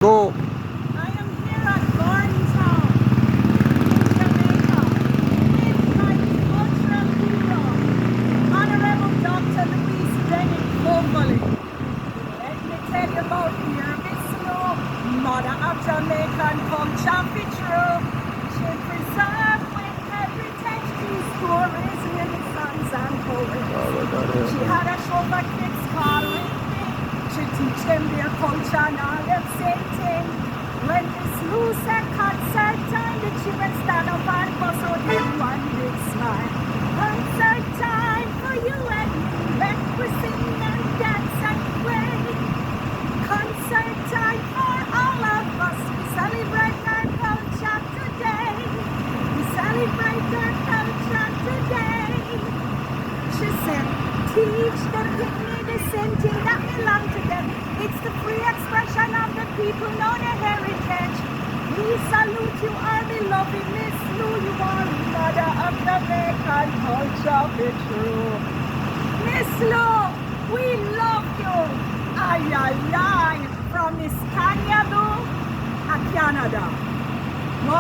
Go. I am here at Garntown in Jamaica with my cultural hero, Honorable Dr. Louise Bennett Coverley. Let me tell you about here, Miss Snow, mother of Jamaican culture, be true. She preserved with heritage through stories, renaissance and poetry. She had a show for kids called Ring. She teach them their culture and all them same thing. When Miss Lou said concert time, the children stand up and bust out them one big smile. Concert time for you and me, let we sing and dance and pray. Concert time for all of us, we celebrate our culture today. We celebrate our culture today. She said, teach the picnic the same thing that belong to them. It's the free expression of the people, know their heritage. We salute you, our beloved Miss Lou. You are mother of Jamaican culture, be true. Miss Lou, we love you. Ay, ay, ay. From Miss Kanya, Canada.